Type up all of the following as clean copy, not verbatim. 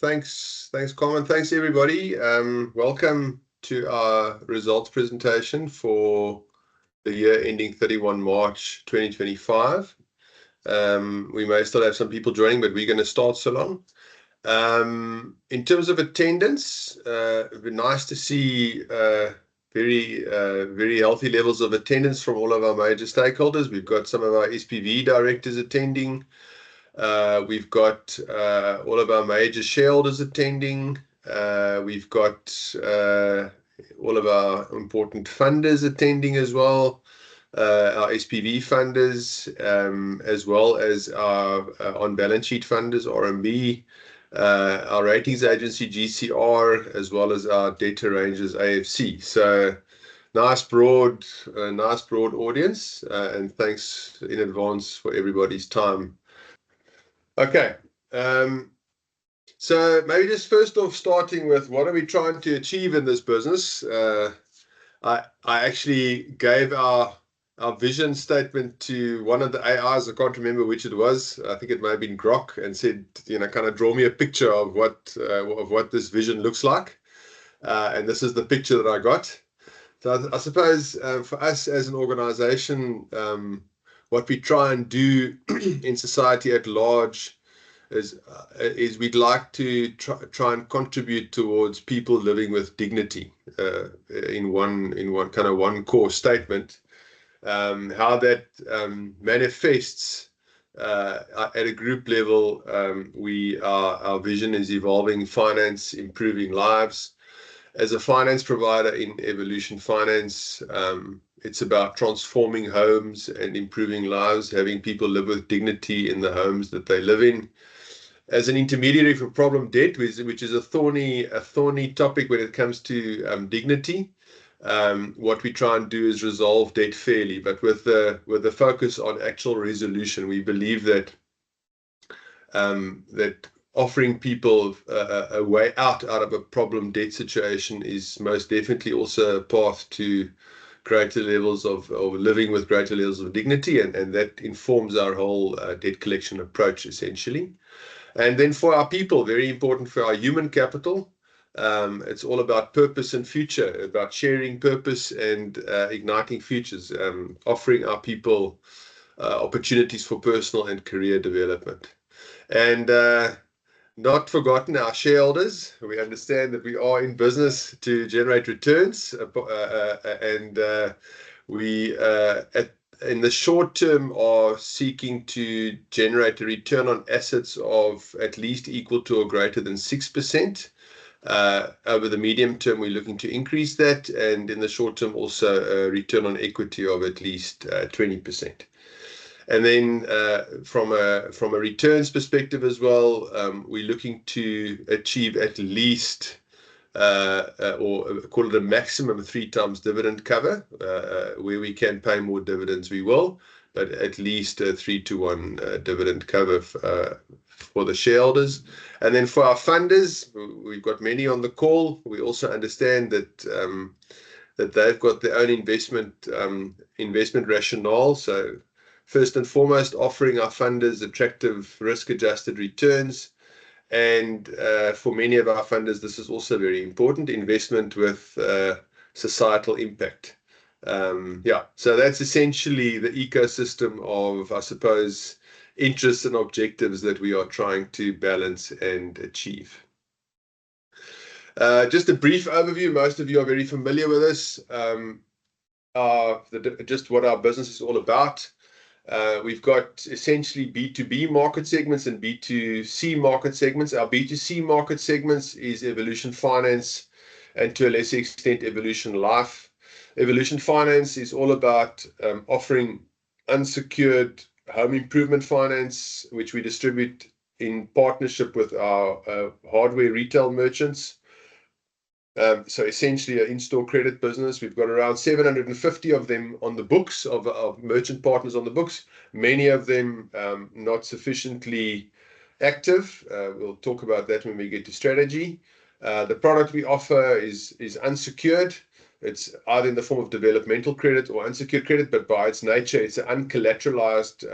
Thanks, Carmen. Thanks, everybody. Welcome to our results presentation for the year ending 31 March 2025. We may still have some people joining, but we're going to start salon. In terms of attendance, it'd be nice to see very healthy levels of attendance from all of our major stakeholders. We've got some of our SPV directors attending. We've got all of our major shareholders attending. We've got all of our important funders attending as well, our SPV funders, as well as our on-balance sheet funders, RMB, our ratings agency, GCR, as well as our data arrangers, AFC. So nice broad audience, and thanks in advance for everybody's time. Okay, so maybe just first off, starting with what are we trying to achieve in this business? I actually gave our vision statement to one of the AIs. I can't remember which it was. I think it may have been Grok, and said, kind of draw me a picture of what this vision looks like. And this is the picture that I got. So I suppose for us as an organization, what we try and do in society at large is we'd like to try and contribute towards people living with dignity in one core statement. How that manifests at a group level, our vision is evolving finance, improving lives. As a finance provider in Evolution Finance, it's about transforming homes and improving lives, having people live with dignity in the homes that they live in. As an intermediary for problem debt, which is a thorny topic when it comes to dignity, what we try and do is resolve debt fairly, but with the focus on actual resolution. We believe that offering people a way out of a problem debt situation is most definitely also a path to greater levels of living with greater levels of dignity, and that informs our whole debt collection approach essentially. And then for our people, very important for our human capital, it's all about purpose and future, about sharing purpose and igniting futures, offering our people opportunities for personal and career development. And not forgotten, our shareholders. We understand that we are in business to generate returns, and we in the short term are seeking to generate a return on assets of at least equal to or greater than 6%. Over the medium term, we're looking to increase that, and in the short term also a return on equity of at least 20%. And then from a returns perspective as well, we're looking to achieve at least, or call it a maximum 3 times dividend cover. Where we can pay more dividends, we will, but at least a 3-to-1 dividend cover for the shareholders. And then for our funders, we've got many on the call. We also understand that they've got their own investment rationale. So first and foremost, offering our funders attractive risk-adjusted returns. And for many of our funders, this is also very important, investment with societal impact. So that's essentially the ecosystem of, I suppose, interests and objectives that we are trying to balance and achieve. Just a brief overview. Most of you are very familiar with this. Just what our business is all about. We've got essentially B2B market segments and B2C market segments. Our B2C market segments is Evolution Finance and to a lesser extent Evolution Life. Evolution Finance is all about offering unsecured home improvement finance, which we distribute in partnership with our hardware retail merchants. So essentially an in-store credit business. We've got around 750 of them on the books, of merchant partners on the books, many of them not sufficiently active. We'll talk about that when we get to strategy. The product we offer is unsecured. It's either in the form of developmental credit or unsecured credit, but by its nature, it's an uncollateralized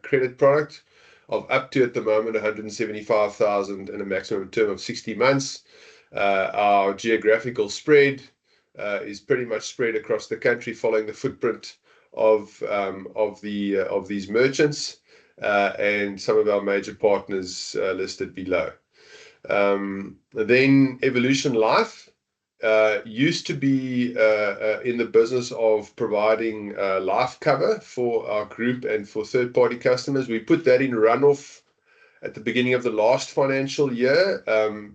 credit product of up to, at the moment, 175,000 and a maximum term of 60 months. Our geographical spread is pretty much spread across the country, following the footprint of these merchants and some of our major partners listed below. Then Evolution Life used to be in the business of providing life cover for our group and for third-party customers. We put that in runoff at the beginning of the last financial year.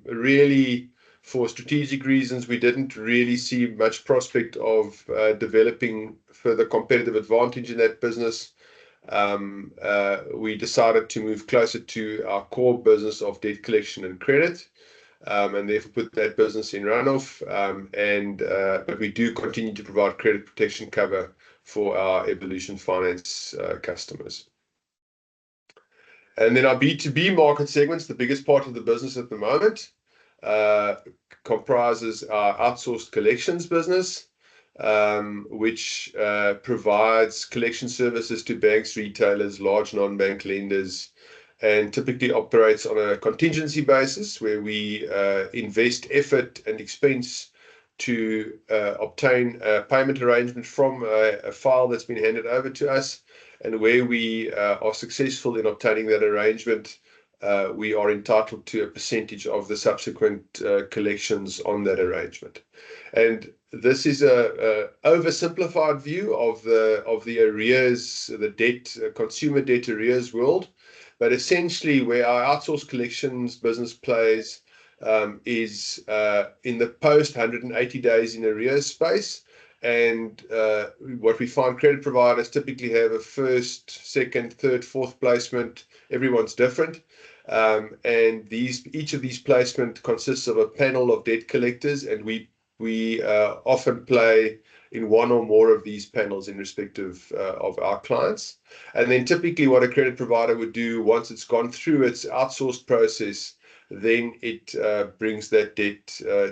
Really, for strategic reasons, we didn't really see much prospect of developing further competitive advantage in that business. We decided to move closer to our core business of debt collection and credit, and therefore put that business in runoff. But we do continue to provide credit protection cover for our Evolution Finance customers. And then our B2B market segments, the biggest part of the business at the moment, comprises our outsourced collections business, which provides collection services to banks, retailers, large non-bank lenders, and typically operates on a contingency basis, where we invest effort and expense to obtain a payment arrangement from a file that's been handed over to us. And where we are successful in obtaining that arrangement, we are entitled to a percentage of the subsequent collections on that arrangement. And this is a oversimplified view of the arrears, the debt, consumer debt arrears world. But essentially, where our outsourced collections business plays is in the post 180 days in arrears space. And what we find, credit providers typically have a first, second, third, fourth placement. Everyone's different. And each of these placements consists of a panel of debt collectors, and we often play in one or more of these panels in respect of our clients. And then typically what a credit provider would do once it's gone through its outsourced process, then it brings that debt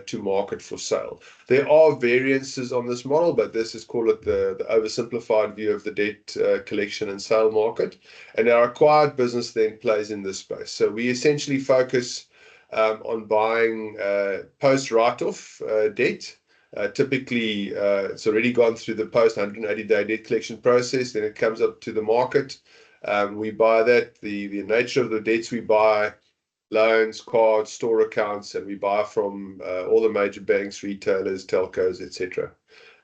to market for sale. There are variances on this model, but this is, call it the oversimplified view of the debt collection and sale market. And our acquired business then plays in this space. So we essentially focus on buying post write-off debt. Typically, it's already gone through the post 180-day debt collection process. Then it comes up to the market. We buy that. The nature of the debts we buy: loans, cards, store accounts, and we buy from all the major banks, retailers, telcos, etc.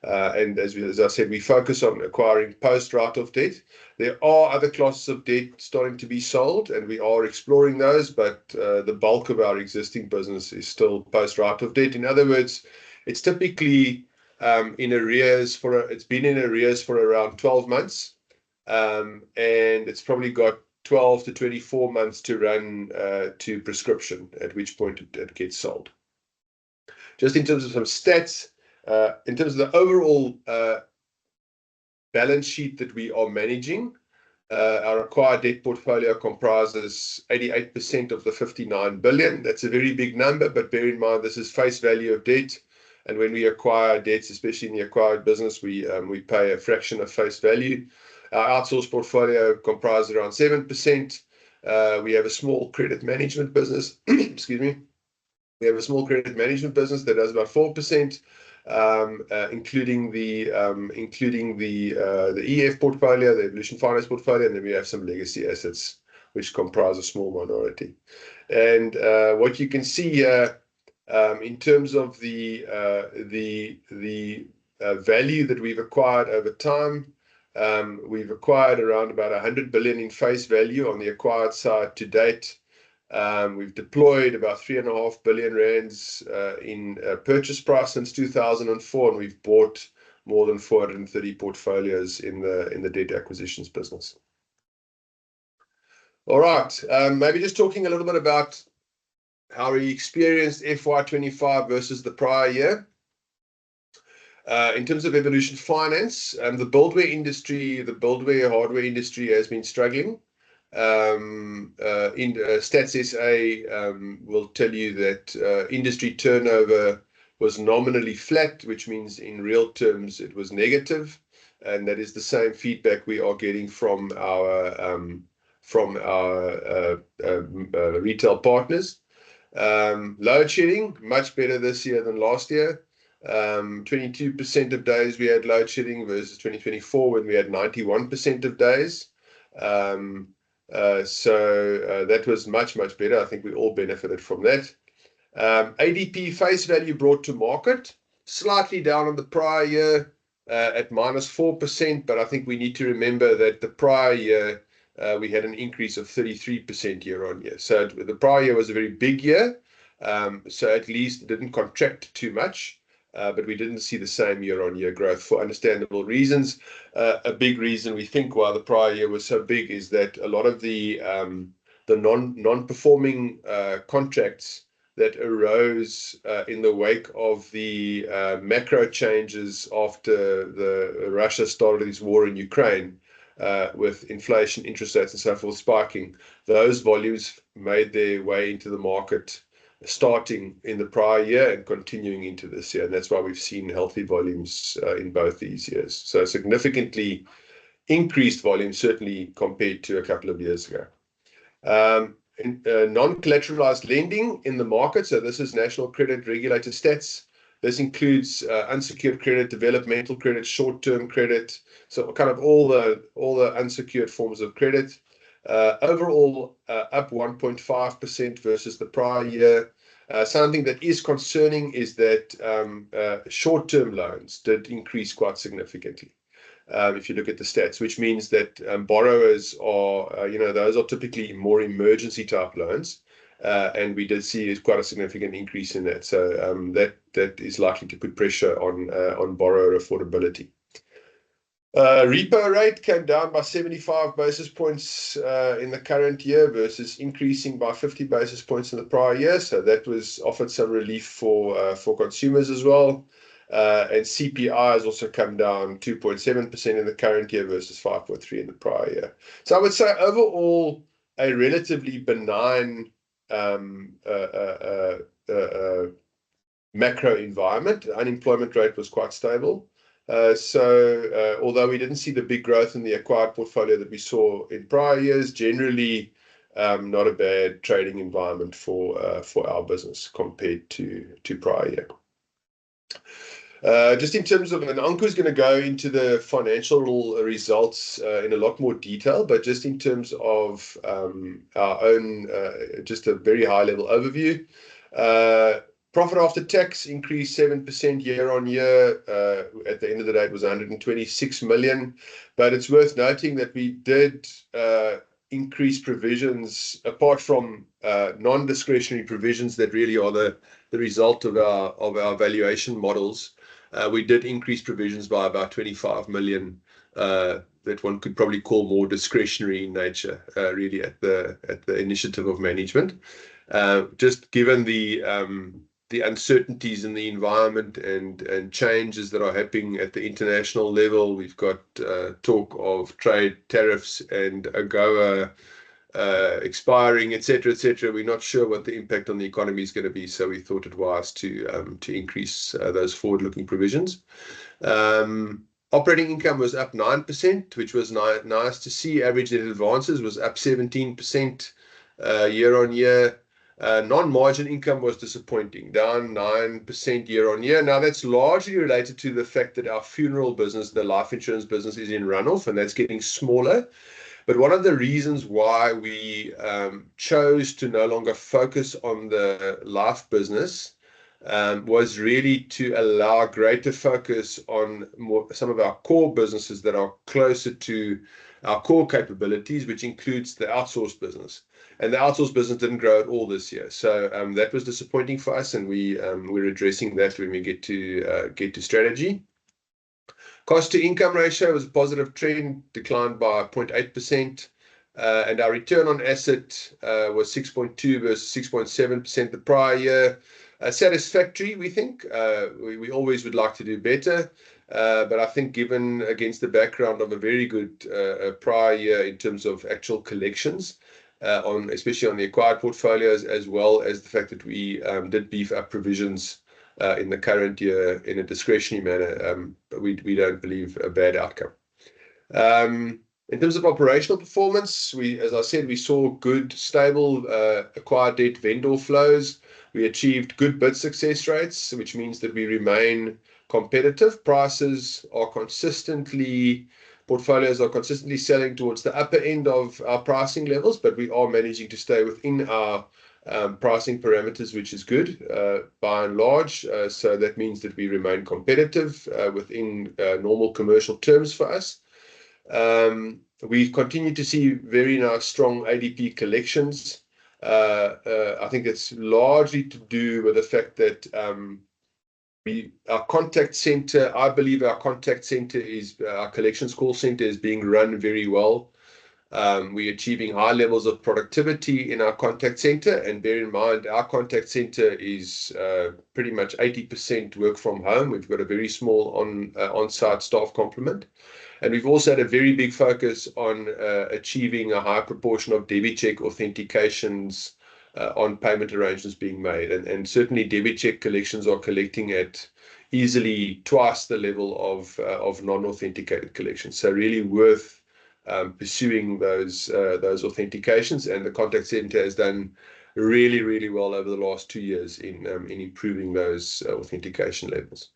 And as I said, we focus on acquiring post write-off debt. There are other classes of debt starting to be sold, and we are exploring those, but the bulk of our existing business is still post write-off debt. In other words, it's typically in arrears it's been in arrears for around 12 months, and it's probably got 12 to 24 months to run to prescription, at which point it gets sold. Just in terms of some stats, in terms of the overall balance sheet that we are managing, our acquired debt portfolio comprises 88% of the 59 billion. That's a very big number, but bear in mind this is face value of debt. And when we acquire debts, especially in the acquired business, we pay a fraction of face value. Our outsourced portfolio comprises around 7%. We have a small credit management business. Excuse me. We have a small credit management business that does about 4%, including the EF portfolio, the Evolution Finance portfolio, and then we have some legacy assets which comprise a small minority. And what you can see here, in terms of the value that we've acquired over time, we've acquired around about 100 billion in face value on the acquired side to date. We've deployed about 3.5 billion rands in purchase price since 2004, and we've bought more than 430 portfolios in the debt acquisitions business. All right, maybe just talking a little bit about how we experienced FY25 versus the prior year. In terms of Evolution Finance, the buildware industry, the buildware hardware industry has been struggling. Stats SA will tell you that industry turnover was nominally flat, which means in real terms it was negative. And that is the same feedback we are getting from our from our retail partners. Load shedding, much better this year than last year. 22% of days we had load shedding versus 2024 when we had 91% of days. So that was much better. I think we all benefited from that. ADP face value brought to market, slightly down on the prior year at -4%, but I think we need to remember that the prior year we had an increase of 33% year on year. So the prior year was a very big year, so at least it didn't contract too much. But we didn't see the same year-on-year growth for understandable reasons. A big reason we think why the prior year was so big is that a lot of the non-performing contracts that arose in the wake of the macro changes after the Russia started its war in Ukraine, with inflation, interest rates, and so forth spiking, those volumes made their way into the market starting in the prior year and continuing into this year. And that's why we've seen healthy volumes in both these years. So significantly increased volume, certainly compared to a couple of years ago. Non-collateralized lending in the market. So this is National Credit Regulator stats. This includes unsecured credit, developmental credit, short-term credit. So kind of all the unsecured forms of credit. Overall, up 1.5% versus the prior year. Something that is concerning is that short-term loans did increase quite significantly. If you look at the stats, which means that borrowers are, those are typically more emergency type loans. And we did see quite a significant increase in that. So that is likely to put pressure on borrower affordability. Repo rate came down by 75 basis points in the current year versus increasing by 50 basis points in the prior year. So that was offered some relief for consumers as well. And CPI has also come down 2.7% in the current year versus 5.3% in the prior year. So I would say overall a relatively benign macro environment. The unemployment rate was quite stable. So although we didn't see the big growth in the acquired portfolio that we saw in prior years, generally not a bad trading environment for our business compared to prior year. Just in terms of, and Anku's going to go into the financial results in a lot more detail, but just in terms of our own, just a very high level overview. Profit after tax increased 7% year on year. At the end of the day, it was 126 million. But it's worth noting that we did increase provisions, apart from non-discretionary provisions that really are the result of our valuation models. We did increase provisions by about 25 million that one could probably call more discretionary in nature, really at the initiative of management. Just given the uncertainties in the environment and changes that are happening at the international level. We've got talk of trade tariffs and AGOA expiring, etc., etc. We're not sure what the impact on the economy is going to be, so we thought it wise to increase those forward-looking provisions. Operating income was up 9%, which was nice to see. Average net advances was up 17% year on year. Non-margin income was disappointing, down 9% year on year. Now, that's largely related to the fact that our funeral business, the life insurance business, is in runoff, and that's getting smaller. But one of the reasons why we chose to no longer focus on the life business was really to allow greater focus on some of our core businesses that are closer to our core capabilities, which includes the outsourced business. And the outsourced business didn't grow at all this year. So that was disappointing for us, and we're addressing that when we get to strategy. Cost to income ratio was a positive trend, declined by 0.8%. And our return on asset was 6.2 versus 6.7% the prior year. Satisfactory, we think. We always would like to do better. But I think given against the background of a very good prior year in terms of actual collections, especially on the acquired portfolios, as well as the fact that we did beef up provisions in the current year in a discretionary manner, we don't believe a bad outcome. In terms of operational performance, as I said, we saw good, stable acquired debt vendor flows. We achieved good bid success rates, which means that we remain competitive. Portfolios are consistently selling towards the upper end of our pricing levels, but we are managing to stay within our pricing parameters, which is good by and large. So that means that we remain competitive within normal commercial terms for us. We continue to see very nice, strong ADP collections. I think it's largely to do with the fact that our contact center, I believe our collections call center is being run very well. We're achieving high levels of productivity in our contact center, and bear in mind, our contact center is pretty much 80% work from home. We've got a very small on-site staff complement. And we've also had a very big focus on achieving a high proportion of DebiCheck authentications on payment arrangements being made. And certainly DebiCheck collections are collecting at easily twice the level of non-authenticated collections. So really worth pursuing those authentications. And the contact center has done really, really well over the last 2 years in improving those authentication levels.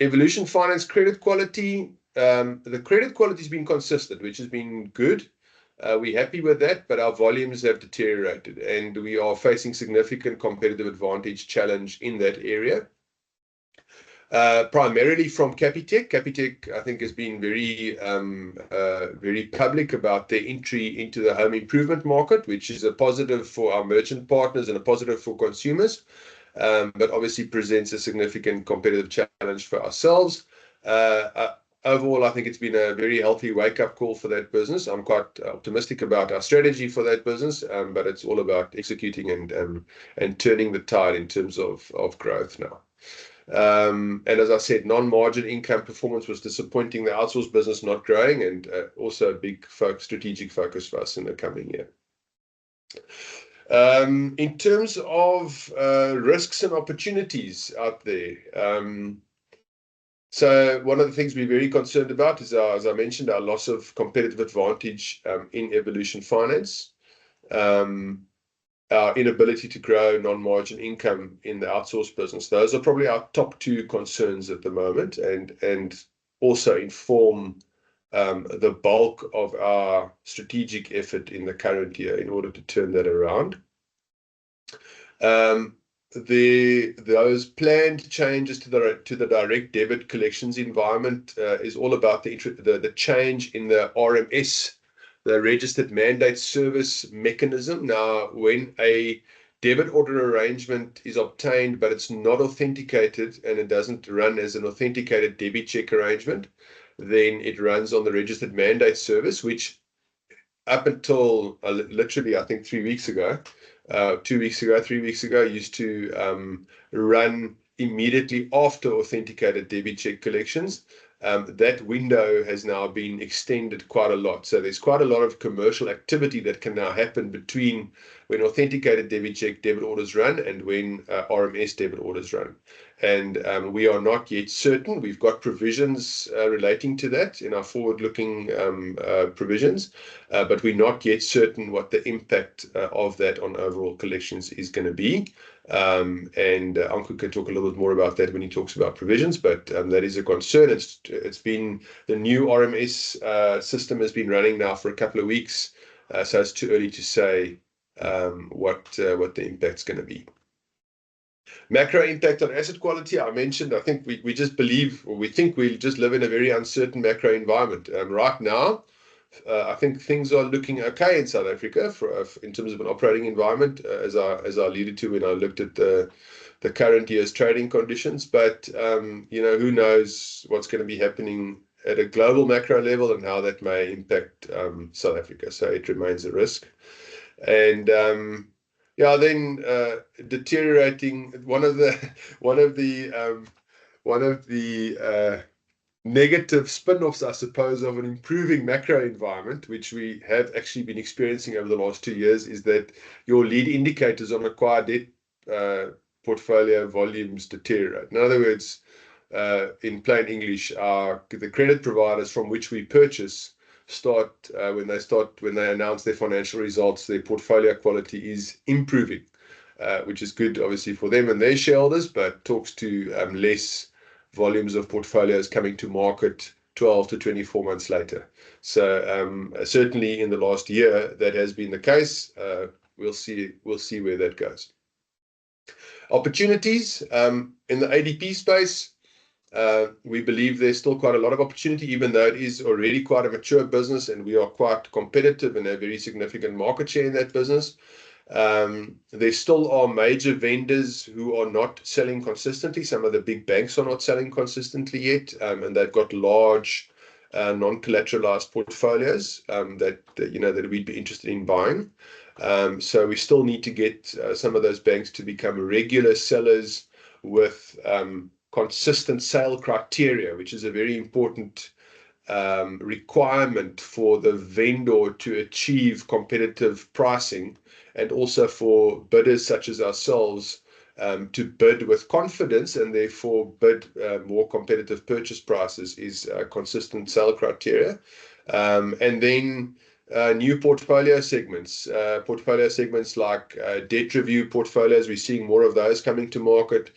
Evolution Finance credit quality. The credit quality has been consistent, which has been good. We're happy with that, but our volumes have deteriorated, and we are facing significant competitive advantage challenge in that area. Primarily from Capitec. Capitec, I think, has been very public about their entry into the home improvement market, which is a positive for our merchant partners and a positive for consumers, but obviously presents a significant competitive challenge for ourselves. Overall, I think it's been a very healthy wake-up call for that business. I'm quite optimistic about our strategy for that business, but it's all about executing and turning the tide in terms of growth now. And as I said, non-margin income performance was disappointing. The outsourced business not growing, and also a big strategic focus for us in the coming year. In terms of risks and opportunities out there, so one of the things we're very concerned about is, as I mentioned, our loss of competitive advantage in Evolution Finance, our inability to grow non-margin income in the outsourced business. Those are probably our top 2 concerns at the moment, and also inform the bulk of our strategic effort in the current year in order to turn that around. Those planned changes to the direct debit collections environment is all about the change in the RMS, the Registered Mandate Service mechanism. Now, when a debit order arrangement is obtained, but it's not authenticated and it doesn't run as an authenticated DebiCheck arrangement, then it runs on the Registered Mandate Service, which up until literally, I think 3 weeks ago, 2 weeks ago, 3 weeks ago, used to run immediately after authenticated DebiCheck collections. That window has now been extended quite a lot. So there's quite a lot of commercial activity that can now happen between when authenticated DebiCheck debit orders run and when RMS debit orders run. And we are not yet certain. We've got provisions relating to that in our forward-looking provisions, but we're not yet certain what the impact of that on overall collections is going to be. And Anku can talk a little bit more about that when he talks about provisions, but that is a concern. It's been the new RMS system has been running now for a couple of weeks, so it's too early to say what the impact's going to be. Macro impact on asset quality, I mentioned. I think we just believe, or we think we just live in a very uncertain macro environment. Right now, I think things are looking okay in South Africa in terms of an operating environment, as I alluded to when I looked at the current year's trading conditions. But who knows what's going to be happening at a global macro level and how that may impact South Africa. So it remains a risk. And then deteriorating. One of the negative spin-offs, I suppose, of an improving macro environment, which we have actually been experiencing over the last 2 years, is that your lead indicators on acquired debt portfolio volumes deteriorate. In other words, in plain English, the credit providers from which we purchase when they announce their financial results, their portfolio quality is improving, which is good, obviously, for them and their shareholders, but talks to less volumes of portfolios coming to market 12 to 24 months later. So certainly in the last year, that has been the case. We'll see where that goes. Opportunities in the ADP space. We believe there's still quite a lot of opportunity, even though it is already quite a mature business and we are quite competitive and have very significant market share in that business. There still are major vendors who are not selling consistently. Some of the big banks are not selling consistently yet, and they've got large non-collateralized portfolios that we'd be interested in buying. So we still need to get some of those banks to become regular sellers with consistent sale criteria, which is a very important requirement for the vendor to achieve competitive pricing, and also for bidders such as ourselves to bid with confidence and therefore bid more competitive purchase prices is consistent sale criteria. And then new portfolio segments like debt review portfolios. We're seeing more of those coming to market.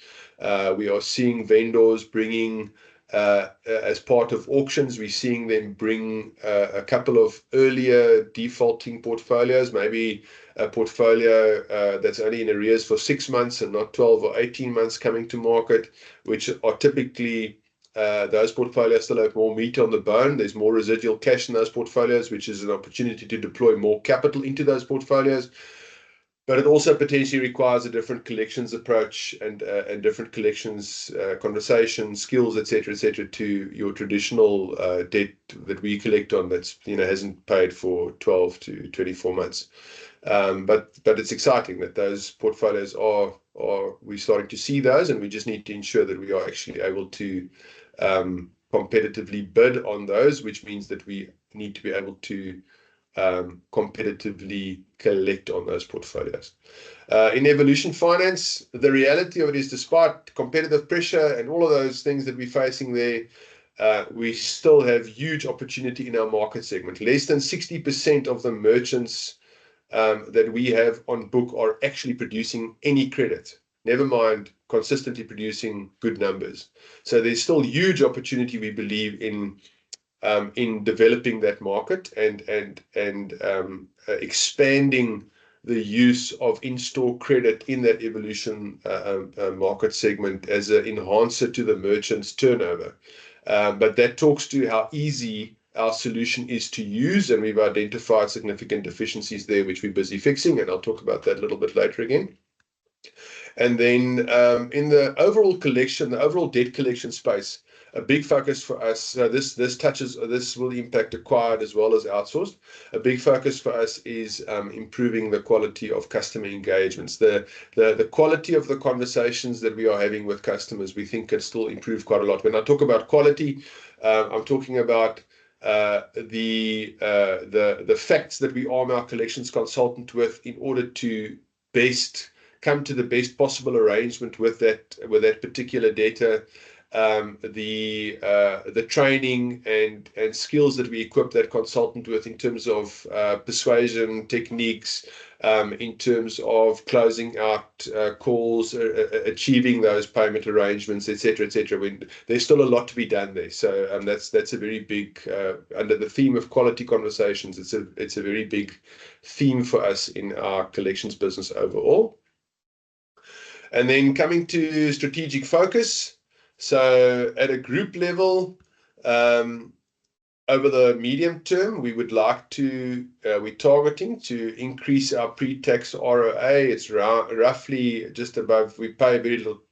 We are seeing vendors bringing, as part of auctions, we're seeing them bring a couple of earlier defaulting portfolios, maybe a portfolio that's only in arrears for 6 months and not 12 or 18 months coming to market, which are typically those portfolios still have more meat on the bone. There's more residual cash in those portfolios, which is an opportunity to deploy more capital into those portfolios. But it also potentially requires a different collections approach and different collections conversation skills, etc., to your traditional debt that we collect on that's hasn't paid for 12 to 24 months. But it's exciting that those portfolios we're starting to see those, and we just need to ensure that we are actually able to competitively bid on those, which means that we need to be able to competitively collect on those portfolios. In Evolution Finance, the reality of it is, despite competitive pressure and all of those things that we're facing there, we still have huge opportunity in our market segment. Less than 60% of the merchants that we have on book are actually producing any credit, never mind consistently producing good numbers. So there's still huge opportunity, we believe, in developing that market and expanding the use of in-store credit in that Evolution market segment as an enhancer to the merchant's turnover. But that talks to how easy our solution is to use, and we've identified significant deficiencies there, which we're busy fixing, and I'll talk about that a little bit later again. And then in the overall debt collection space, a big focus for us, this will impact acquired as well as outsourced. A big focus for us is improving the quality of customer engagements. The quality of the conversations that we are having with customers, we think, can still improve quite a lot. When I talk about quality, I'm talking about the facts that we arm our collections consultant with in order to best come to the best possible arrangement with that particular data. The training and skills that we equip that consultant with in terms of persuasion techniques, in terms of closing out calls, achieving those payment arrangements, etc. There's still a lot to be done there. So that's a very big, under the theme of quality conversations, it's a very big theme for us in our collections business overall. And then coming to strategic focus. So at a group level, over the medium term, we're targeting to increase our pre-tax ROA. It's roughly just above. We pay very little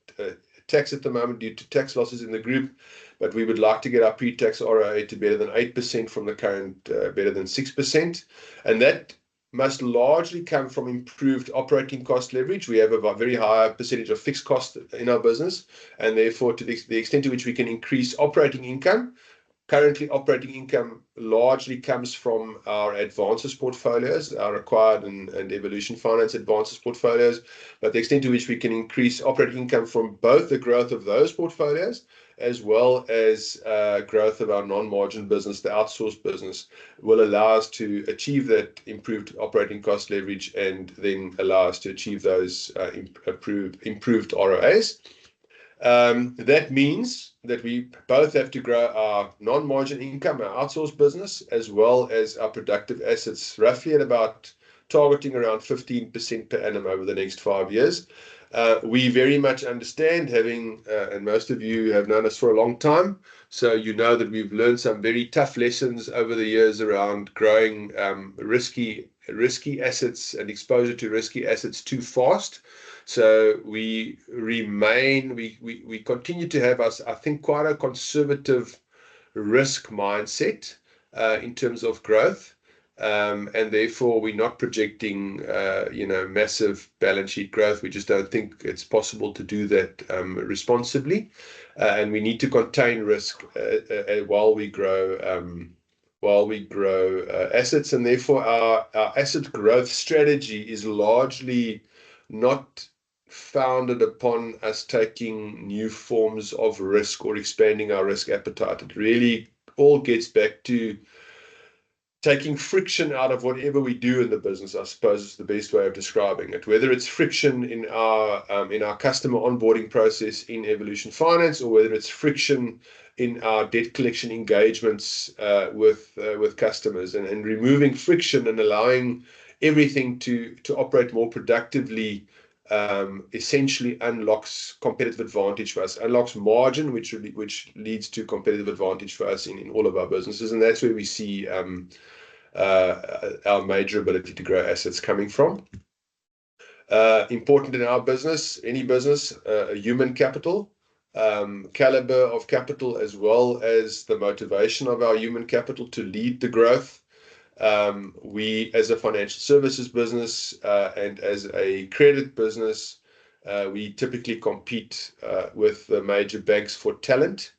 tax at the moment due to tax losses in the group, but we would like to get our pre-tax ROA to better than 8% from the current better than 6%. And that must largely come from improved operating cost leverage. We have a very high percentage of fixed cost in our business, and therefore, to the extent to which we can increase operating income, Currently, operating income largely comes from our advances portfolios, our acquired and Evolution Finance advances portfolios, but the extent to which we can increase operating income from both the growth of those portfolios as well as growth of our non-margin business, the outsourced business, will allow us to achieve that improved operating cost leverage and then allow us to achieve those improved ROAs. That means that we both have to grow our non-margin income, our outsourced business, as well as our productive assets, roughly at about targeting around 15% per annum over the next 5 years. We very much understand, and most of you have known us for a long time, so you know that we've learned some very tough lessons over the years around growing risky assets and exposure to risky assets too fast. So we continue to have, I think, quite a conservative risk mindset in terms of growth. And therefore, we're not projecting, massive balance sheet growth. We just don't think it's possible to do that responsibly, and we need to contain risk while we grow assets. And therefore, our asset growth strategy is largely not founded upon us taking new forms of risk or expanding our risk appetite. It really all gets back to taking friction out of whatever we do in the business, I suppose, is the best way of describing it. Whether it's friction in our customer onboarding process in Evolution Finance, or whether it's friction in our debt collection engagements with customers, and removing friction and allowing everything to operate more productively essentially unlocks competitive advantage for us, unlocks margin, which leads to competitive advantage for us in all of our businesses. And that's where we see our major ability to grow assets coming from. Important in our business, any business, human capital, caliber of capital, as well as the motivation of our human capital to lead the growth. We, as a financial services business and as a credit business, we typically compete with the major banks for talent.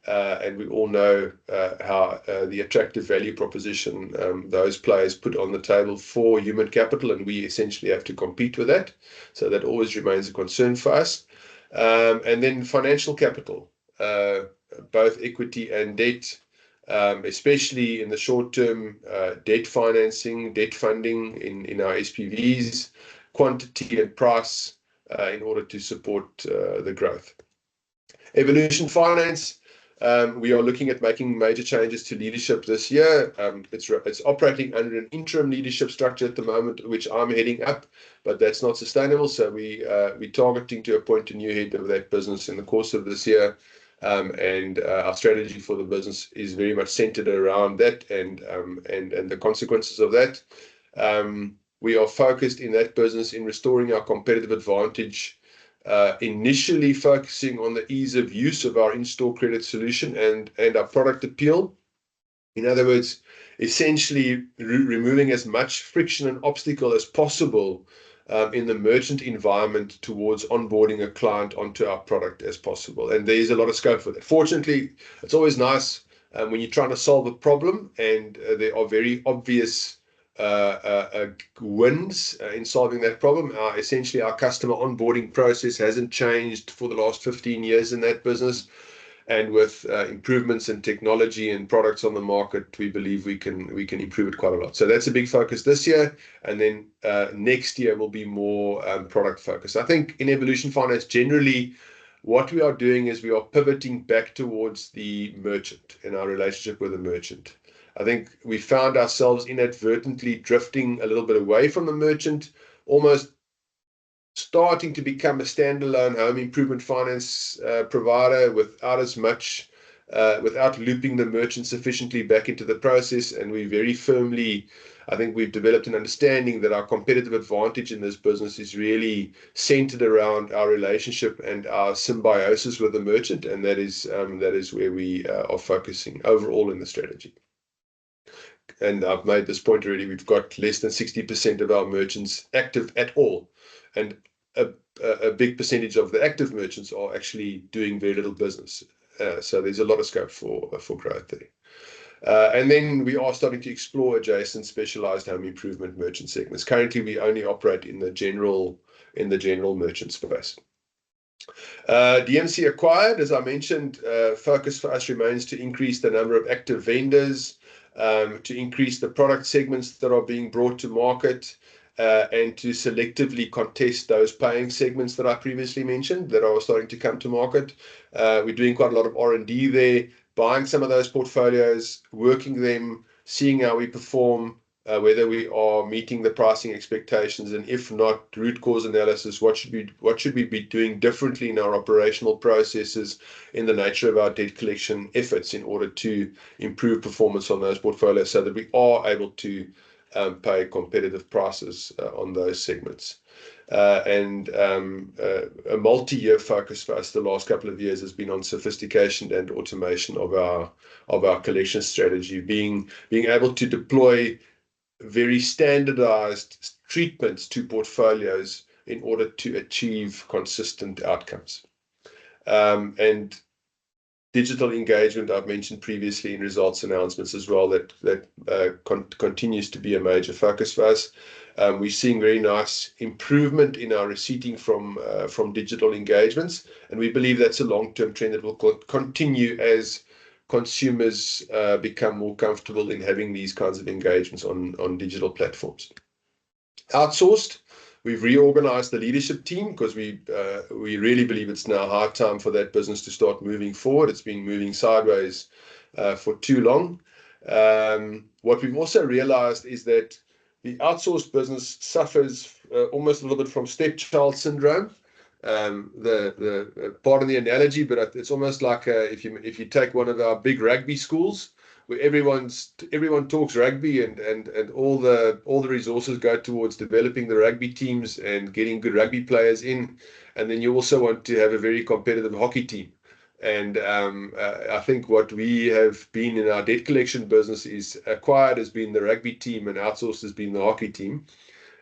And we all know how the attractive value proposition those players put on the table for human capital, and we essentially have to compete with that. So that always remains a concern for us. And then financial capital, both equity and debt, especially in the short term, debt financing, debt funding in our SPVs, quantity and price in order to support the growth. Evolution Finance, we are looking at making major changes to leadership this year. It's operating under an interim leadership structure at the moment, which I'm heading up, but that's not sustainable. So we're targeting to appoint a new head of that business in the course of this year. And our strategy for the business is very much centered around that and the consequences of that. We are focused in that business in restoring our competitive advantage, initially focusing on the ease of use of our in-store credit solution and our product appeal. In other words, essentially removing as much friction and obstacle as possible in the merchant environment towards onboarding a client onto our product as possible. And there's a lot of scope for that. Fortunately, it's always nice when you're trying to solve a problem and there are very obvious wins in solving that problem. Essentially, our customer onboarding process hasn't changed for the last 15 years in that business. And with improvements in technology and products on the market, we believe we can improve it quite a lot. So that's a big focus this year. And then next year will be more product focus. I think in Evolution Finance, generally, what we are doing is we are pivoting back towards the merchant and our relationship with the merchant. I think we found ourselves inadvertently drifting a little bit away from the merchant, almost starting to become a standalone home improvement finance provider without looping the merchant sufficiently back into the process. And we very firmly, I think we've developed an understanding that our competitive advantage in this business is really centered around our relationship and our symbiosis with the merchant. And that is where we are focusing overall in the strategy. And I've made this point already, we've got less than 60% of our merchants active at all. And a big percentage of the active merchants are actually doing very little business. So there's a lot of scope for growth there. And then we are starting to explore adjacent specialized home improvement merchant segments. Currently, we only operate in the general merchant space. DMC acquired, as I mentioned, focus for us remains to increase the number of active vendors, to increase the product segments that are being brought to market, and to selectively contest those paying segments that I previously mentioned that are starting to come to market. We're doing quite a lot of R&D there, buying some of those portfolios, working them, seeing how we perform, whether we are meeting the pricing expectations, and if not, root cause analysis. What should we be doing differently in our operational processes, in the nature of our debt collection efforts, in order to improve performance on those portfolios, so that we are able to pay competitive prices on those segments. A multi-year focus for us the last couple of years has been on sophistication and automation of our collection strategy, being able to deploy very standardized treatments to portfolios in order to achieve consistent outcomes. And digital engagement, I've mentioned previously in results announcements as well, that continues to be a major focus for us. We're seeing very nice improvement in our receipting from digital engagements, and we believe that's a long-term trend that will continue as consumers become more comfortable in having these kinds of engagements on digital platforms. Outsourced, we've reorganized the leadership team because we really believe it's now high time for that business to start moving forward. It's been moving sideways for too long. What we've also realized is that the outsourced business suffers almost a little bit from stepchild syndrome. Pardon the analogy, but it's almost like if you take one of our big rugby schools where everyone talks rugby and all the resources go towards developing the rugby teams and getting good rugby players in, and then you also want to have a very competitive hockey team. And I think what we have been in our debt collection business is acquired has been the rugby team and outsourced has been the hockey team.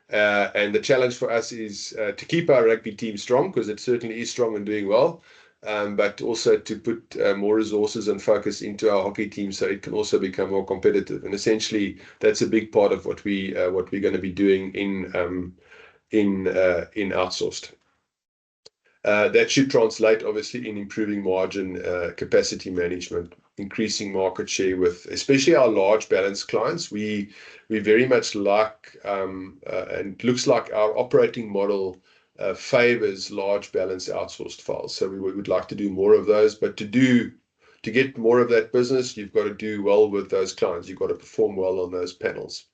And the challenge for us is to keep our rugby team strong, because it certainly is strong and doing well, but also to put more resources and focus into our hockey team so it can also become more competitive. And essentially, that's a big part of what we're going to be doing in outsourced. That should translate, obviously, in improving margin, capacity management, increasing market share with especially our large balance clients. We very much like, and looks like our operating model favors large balance outsourced files. So we would like to do more of those, but to get more of that business, you've got to do well with those clients. You've got to perform well on those panels.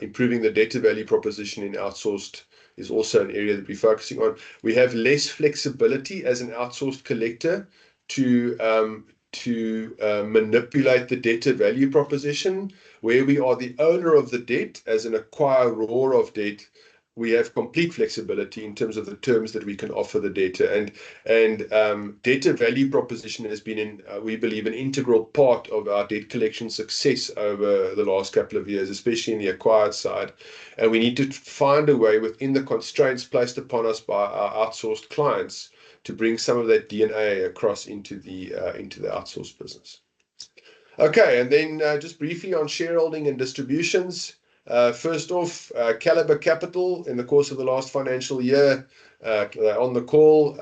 Improving the debtor value proposition in outsourced is also an area that we're focusing on. We have less flexibility as an outsourced collector to manipulate the debtor value proposition. Where we are the owner of the debt as an acquirer of debt, we have complete flexibility in terms of the terms that we can offer the debtor. And debtor value proposition has been, we believe, an integral part of our debt collection success over the last couple of years, especially in the acquired side. And we need to find a way within the constraints placed upon us by our outsourced clients to bring some of that DNA across into the outsourced business. Okay, and then just briefly on shareholding and distributions. First off, Calibre Capital, in the course of the last financial year, on the call,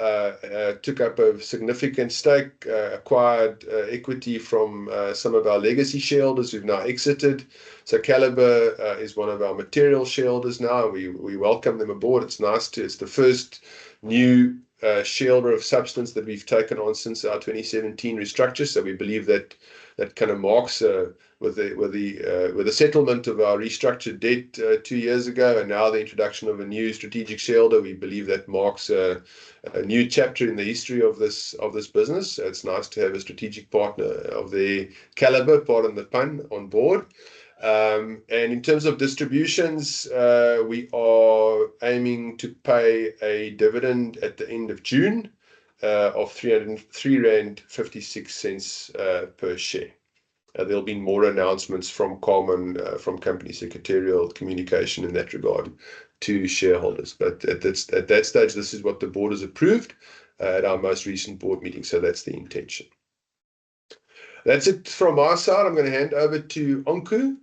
took up a significant stake, acquired equity from some of our legacy shareholders who've now exited. So Calibre is one of our material shareholders now. We welcome them aboard. It's the first new shareholder of substance that we've taken on since our 2017 restructure. So we believe that kind of marks with the settlement of our restructured debt 2 years ago, and now the introduction of a new strategic shareholder. We believe that marks a new chapter in the history of this business. It's nice to have a strategic partner of the caliber, pardon the pun, on board. And in terms of distributions, we are aiming to pay a dividend at the end of June of R3.56 per share. There'll be more announcements from Carmen, from company secretarial communication in that regard to shareholders. But at that stage, this is what the board has approved at our most recent board meeting. So that's the intention. That's it from our side. I'm going to hand over to Anku.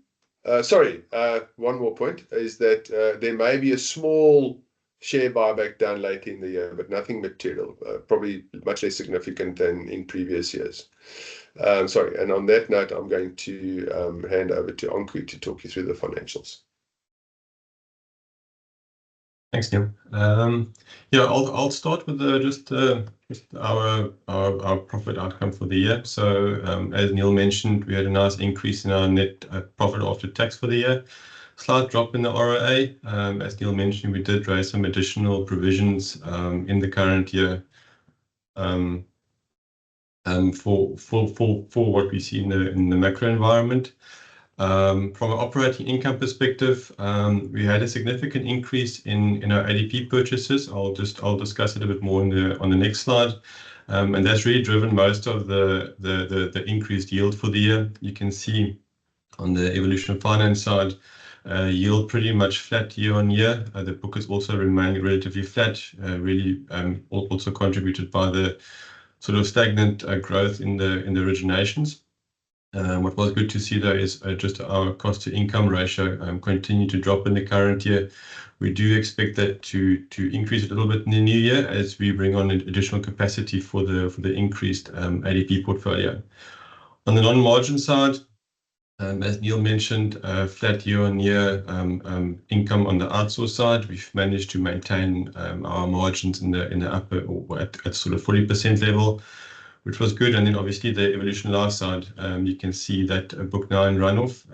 One more point is that there may be a small share buyback done later in the year, but nothing material, probably much less significant than in previous years. And on that note, I'm going to hand over to Anku to talk you through the financials. Thanks, Neil. I'll start with just our profit outcome for the year. So as Neil mentioned, we had a nice increase in our net profit after tax for the year. Slight drop in the ROA. As Neil mentioned, we did raise some additional provisions in the current year for what we see in the macro environment. From an operating income perspective, we had a significant increase in our ADP purchases. I'll discuss it a bit more on the next slide. And that's really driven most of the increased yield for the year. You can see on the Evolution Finance side, yield pretty much flat year on year. The book has also remained relatively flat, really also contributed by the sort of stagnant growth in the originations. What was good to see though is just our cost to income ratio continue to drop in the current year. We do expect that to increase a little bit in the new year as we bring on additional capacity for the increased ADP portfolio. On the non-margin side, as Neil mentioned, flat year on year income on the outsource side. We've managed to maintain our margins in the upper or at sort of 40% level, which was good. And then obviously the Evolution Life side, you can see that book now in runoff,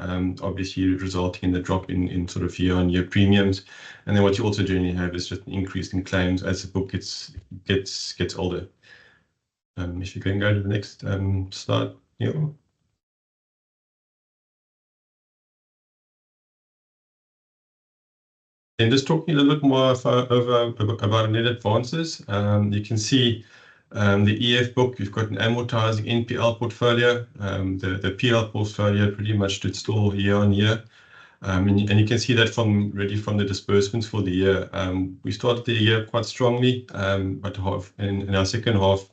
obviously resulting in the drop in sort of year-on-year premiums. And then what you also generally have is just an increase in claims as the book gets older. If you can go to the next slide, Neil. And just talking a little bit more about net advances, you can see the EF book, you've got an amortizing NPL portfolio. The PL portfolio pretty much stood still year on year. And you can see that from the disbursements for the year. We started the year quite strongly, but in our second half,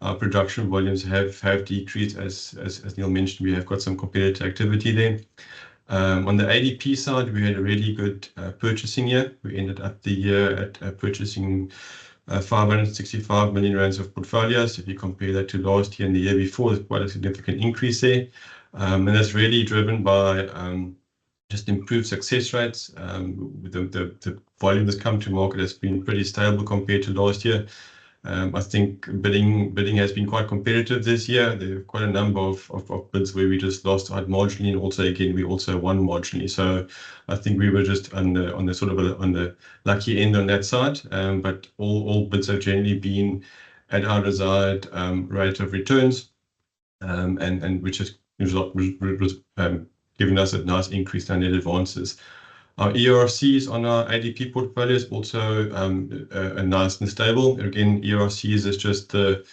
our production volumes have decreased. As Neil mentioned, we have got some competitive activity there. On the ADP side, we had a really good purchasing year. We ended up the year at purchasing 565 million rands of portfolios. If you compare that to last year and the year before, there's quite a significant increase there. And that's really driven by just improved success rates. The volume that's come to market has been pretty stable compared to last year. I think bidding has been quite competitive this year. There are quite a number of bids where we just lost out marginally, and also again we also won marginally. So I think we were just on the lucky end on that side. But all bids have generally been at our desired rate of returns, and which has given us a nice increase in net advances. Our ERCs on our ADP portfolio is also nice and stable. Again, ERCs is just the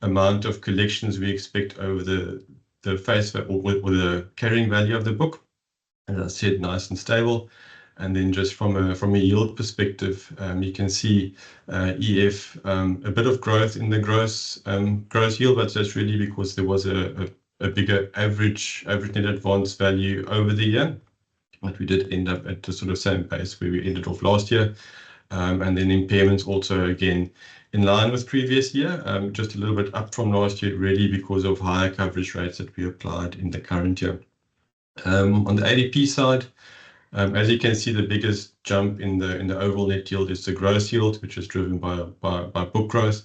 amount of collections we expect over the face or the carrying value of the book. As I said, nice and stable. And then just from a yield perspective, you can see EF a bit of growth in the gross yield, but that's really because there was a bigger average net advance value over the year. But we did end up at the sort of same pace where we ended off last year. And then impairments also, again, in line with previous year, just a little bit up from last year, really because of higher coverage rates that we applied in the current year. On the ADP side, as you can see, the biggest jump in the overall net yield is the gross yield, which is driven by book growth.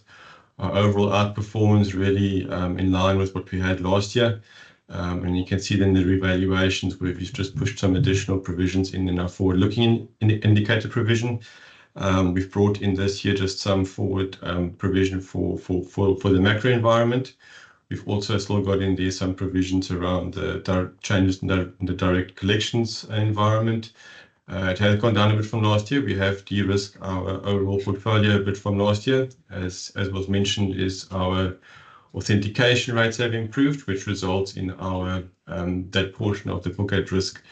Our overall outperformance really in line with what we had last year. And you can see then the revaluations where we've just pushed some additional provisions in our forward-looking indicator provision. We've brought in this year just some forward provision for the macro environment. We've also still got in there some provisions around the changes in the direct collections environment. It has gone down a bit from last year. We have de-risked our overall portfolio a bit from last year. As was mentioned, is our authentication rates have improved, which results in our that portion of the book at risk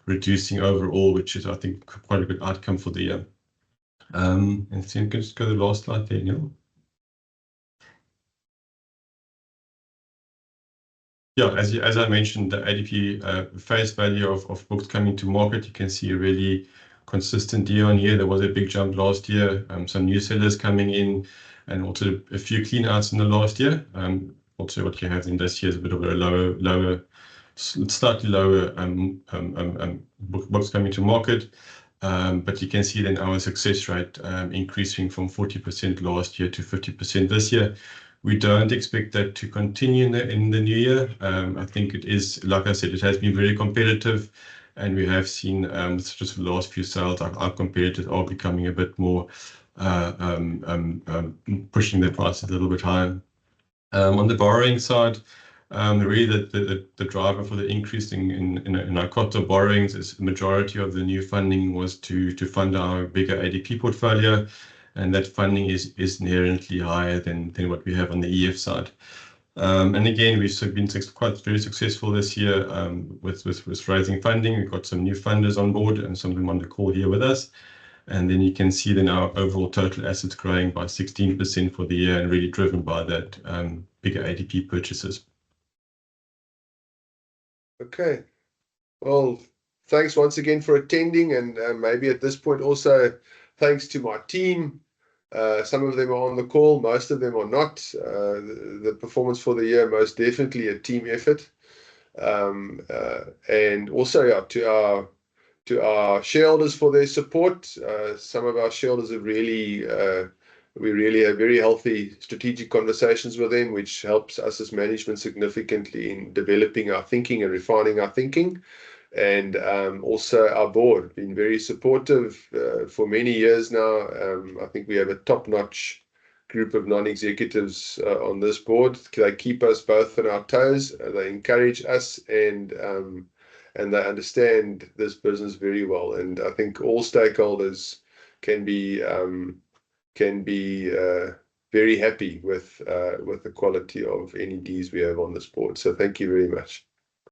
reducing overall, which is, I think, quite a good outcome for the year. And then just go to the last slide there, Neil. Yeah, as I mentioned, the ADP face value of books coming to market, you can see a really consistent year on year. There was a big jump last year, some new sellers coming in, and also a few clean outs in the last year. Also, what you have in this year is a bit of a slightly lower books coming to market. But you can see then our success rate increasing from 40% last year to 50% this year. We don't expect that to continue in the new year. I think it is, like I said, it has been very competitive, and we have seen just the last few sales, our competitors are becoming a bit more pushing their prices a little bit higher. On the borrowing side, really the driver for the increase in our cost of borrowings is the majority of the new funding was to fund our bigger ADP portfolio, and that funding is inherently higher than what we have on the EF side. And again, we've been very successful this year with raising funding. We've got some new funders on board and some of them on the call here with us. And then you can see then our overall total assets growing by 16% for the year, and really driven by that bigger ADP purchases. Okay. Well, thanks once again for attending, and maybe at this point also thanks to my team. Some of them are on the call, most of them are not. The performance for the year, most definitely a team effort. And also, yeah, to our shareholders for their support. Some of our shareholders have really, we really have very healthy strategic conversations with them, which helps us as management significantly in developing our thinking and refining our thinking. And also our board been very supportive for many years now. I think we have a top-notch group of non-executives on this board. They keep us both on our toes. They encourage us, and they understand this business very well. And I think all stakeholders can be very happy with the quality of NEDs we have on this board. So thank you very much.